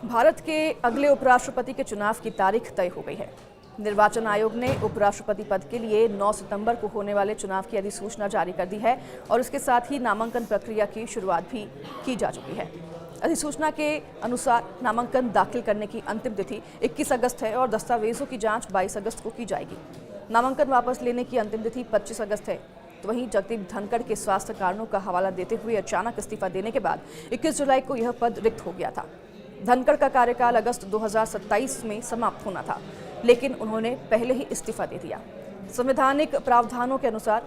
भारत के अगले उपराष्ट्रपति के चुनाव की तारीख तय हो गई है। निर्वाचन आयोग ने उपराष्ट्रपति पद के लिए 9 सितंबर को होने वाले चुनाव की अधिसूचना जारी कर दी है और इसके साथ ही नामांकन प्रक्रिया की शुरुआत भी की जा चुकी है। अधिसूचना के अनुसार नामांकन दाखिल करने की अंतिम तिथि 21 अगस्त है और दस्तावेजों की जांच 22 अगस्त को की जाएगी। नामांकन वापस लेने की अंतिम तिथि 25 अगस्त है। तो वहीं जगदीप धनखड़ के स्वास्थ्य कारणों का हवाला देते हुए अचानक इस्तीफा देने के बाद 21 जुलाई को यह पद रिक्त हो गया था। धनखड़ का कार्यकाल अगस्त 2027 में समाप्त होना था, लेकिन उन्होंने पहले ही इस्तीफा दे दिया। संवैधानिक प्रावधानों के अनुसार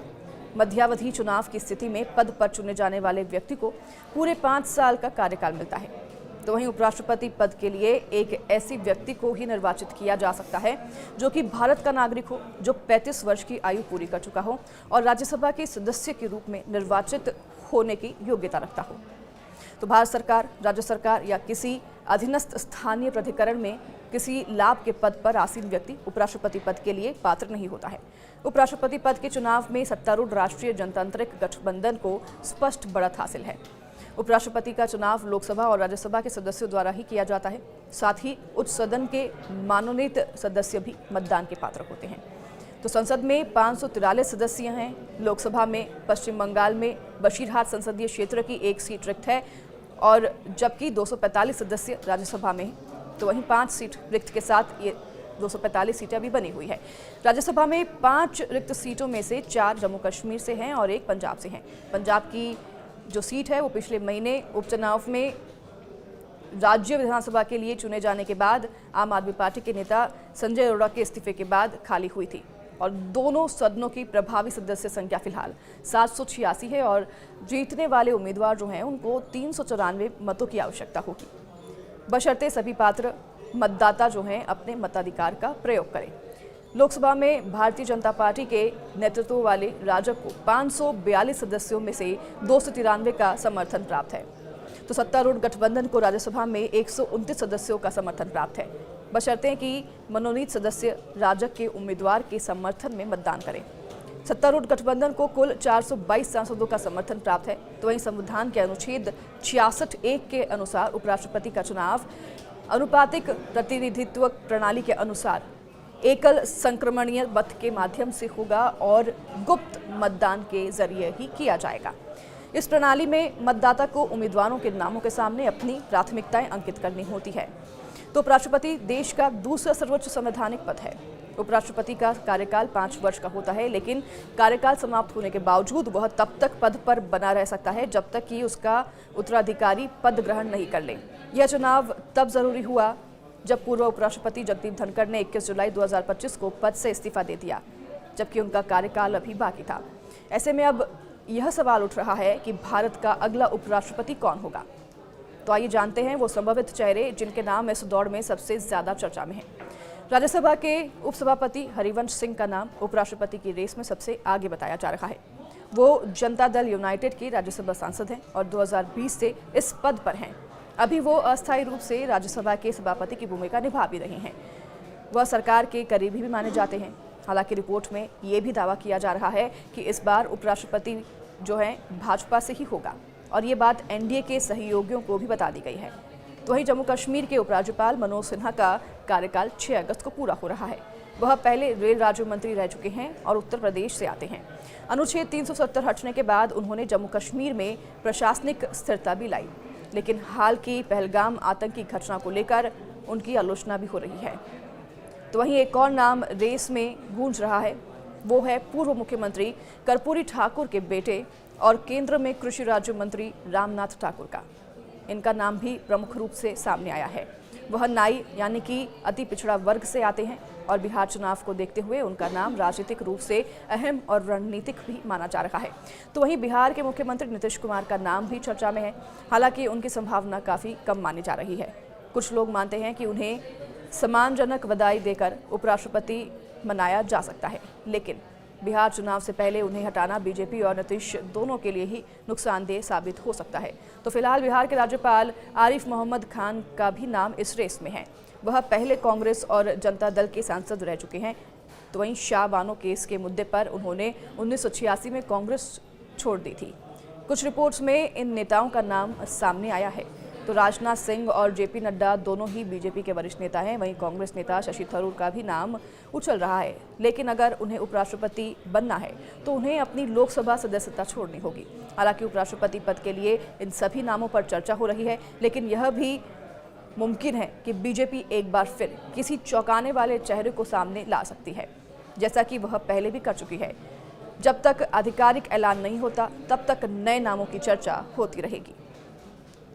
मध्यावधि चुनाव की स्थिति में पद पर चुने जाने वाले व्यक्ति को पूरे 5 साल का कार्यकाल मिलता है। तो वहीं उपराष्ट्रपति पद के लिए एक ऐसी व्यक्ति को ही निर्वाचित किया जा सकता है जो कि भारत का नागरिक हो, जो 35 वर्ष की आयु पूरी कर चुका हो और राज्यसभा के सदस्य के रूप में निर्वाचित होने की योग्यता रखता हो। तो भारत सरकार, राज्य सरकार या किसी अधीनस्थ स्थानीय प्राधिकरण में किसी लाभ के पद पर आसीन व्यक्ति उपराष्ट्रपति पद के लिए पात्र नहीं होता है। उपराष्ट्रपति पद के चुनाव में सत्तारूढ़ राष्ट्रीय जनतांत्रिक गठबंधन को स्पष्ट बढ़त हासिल है। उपराष्ट्रपति का चुनाव लोकसभा और राज्यसभा के सदस्यों द्वारा ही किया जाता है। साथ ही उच्च सदन के मनोनीत सदस्य भी मतदान के पात्र होते हैं। तो संसद में 543 सदस्य हैं। लोकसभा में पश्चिम बंगाल में बशीरहाट संसदीय क्षेत्र की एक सीट रिक्त है और जबकि 245 सदस्य राज्यसभा में हैं। तो वहीं 5 सीट रिक्त के साथ ये 245 सीटें अभी बनी हुई है। राज्यसभा में 5 रिक्त सीटों में से 4 जम्मू कश्मीर से हैं और 1 पंजाब से हैं। पंजाब की जो सीट है वो पिछले महीने उपचुनाव में राज्य विधानसभा के लिए चुने जाने के बाद आम आदमी पार्टी के नेता संजय अरोड़ा के इस्तीफे के बाद खाली हुई थी और दोनों सदनों की प्रभावी सदस्य संख्या फिलहाल 786 है और जीतने वाले उम्मीदवार जो हैं उनको 394 मतों की आवश्यकता होगी, बशर्ते सभी पात्र मतदाता जो हैं अपने मताधिकार का प्रयोग करें। लोकसभा में भारतीय जनता पार्टी के नेतृत्व वाले राजग को 542 सदस्यों में से 293 का समर्थन प्राप्त है। तो सत्तारूढ़ गठबंधन को राज्यसभा में 129 सदस्यों का समर्थन प्राप्त है, बशर्ते कि मनोनीत सदस्य राजग के उम्मीदवार के समर्थन में मतदान करें। सत्तारूढ़ गठबंधन को कुल 422 सांसदों का समर्थन प्राप्त है। तो वहीं संविधान के अनुच्छेद 66(1) के अनुसार उपराष्ट्रपति का चुनाव अनुपातिक प्रतिनिधित्व प्रणाली के अनुसार एकल संक्रमणीय मत के माध्यम से होगा और गुप्त मतदान के जरिए ही किया जाएगा। इस प्रणाली में मतदाता को उम्मीदवारों के नामों के सामने अपनी प्राथमिकताएं अंकित करनी होती है। तो उपराष्ट्रपति देश का दूसरा सर्वोच्च संवैधानिक पद है। उपराष्ट्रपति का कार्यकाल 5 वर्ष का होता है, लेकिन कार्यकाल समाप्त होने के बावजूद वह तब तक पद पर बना रह सकता है जब तक कि उसका उत्तराधिकारी पद ग्रहण नहीं कर ले। यह चुनाव तब जरूरी हुआ जब पूर्व उपराष्ट्रपति जगदीप धनखड़ ने 21 जुलाई 2025 को पद से इस्तीफा दे दिया, जबकि उनका कार्यकाल अभी बाकी था। ऐसे में अब यह सवाल उठ रहा है कि भारत का अगला उपराष्ट्रपति कौन होगा। तो आइए जानते हैं वो संभावित चेहरे जिनके नाम इस दौड़ में सबसे ज्यादा चर्चा में हैं। राज्यसभा के उपसभापति हरिवंश सिंह का नाम उपराष्ट्रपति की रेस में सबसे आगे बताया जा रहा है। वो जनता दल यूनाइटेड के राज्यसभा सांसद हैं और 2020 से इस पद पर हैं। अभी वो अस्थायी रूप से राज्यसभा के सभापति की भूमिका निभा भी रहे हैं। वह सरकार के करीबी भी माने जाते हैं। हालांकि रिपोर्ट में ये भी दावा किया जा रहा है कि इस बार उपराष्ट्रपति जो है भाजपा से ही होगा और ये बात एनडीए के सहयोगियों को भी बता दी गई है। तो वहीं जम्मू कश्मीर के उपराज्यपाल मनोज सिन्हा का कार्यकाल 6 अगस्त को पूरा हो रहा है। वह पहले रेल राज्य मंत्री रह चुके हैं और उत्तर प्रदेश से आते हैं। अनुच्छेद 370 हटने के बाद उन्होंने जम्मू कश्मीर में प्रशासनिक स्थिरता भी लाई, लेकिन हाल की पहलगाम आतंकी घटना को लेकर उनकी आलोचना भी हो रही है। तो वहीं एक और नाम रेस में गूंज रहा है, वो है पूर्व मुख्यमंत्री कर्पूरी ठाकुर के बेटे और केंद्र में कृषि राज्य मंत्री रामनाथ ठाकुर का। इनका नाम भी प्रमुख रूप से सामने आया है। वह नाई यानी कि अति पिछड़ा वर्ग से आते हैं और बिहार चुनाव को देखते हुए उनका नाम राजनीतिक रूप से अहम और रणनीतिक भी माना जा रहा है। तो वहीं बिहार के मुख्यमंत्री नीतीश कुमार का नाम भी चर्चा में है। हालांकि उनकी संभावना काफ़ी कम मानी जा रही है। कुछ लोग मानते हैं कि उन्हें सम्मानजनक बधाई देकर उपराष्ट्रपति मनाया जा सकता है, लेकिन बिहार चुनाव से पहले उन्हें हटाना बीजेपी और नीतीश दोनों के लिए ही नुकसानदेह साबित हो सकता है। तो फिलहाल बिहार के राज्यपाल आरिफ मोहम्मद खान का भी नाम इस रेस में है। वह पहले कांग्रेस और जनता दल के सांसद रह चुके हैं। तो वहीं शाह बानो केस के मुद्दे पर उन्होंने 1986 में कांग्रेस छोड़ दी थी। कुछ रिपोर्ट्स में इन नेताओं का नाम सामने आया है। तो राजनाथ सिंह और जेपी नड्डा दोनों ही बीजेपी के वरिष्ठ नेता हैं। वहीं कांग्रेस नेता शशि थरूर का भी नाम उछल रहा है, लेकिन अगर उन्हें उपराष्ट्रपति बनना है तो उन्हें अपनी लोकसभा सदस्यता छोड़नी होगी। हालांकि उपराष्ट्रपति पद के लिए इन सभी नामों पर चर्चा हो रही है, लेकिन यह भी मुमकिन है कि बीजेपी एक बार फिर किसी चौंकाने वाले चेहरे को सामने ला सकती है, जैसा कि वह पहले भी कर चुकी है। जब तक आधिकारिक ऐलान नहीं होता, तब तक नए नामों की चर्चा होती रहेगी।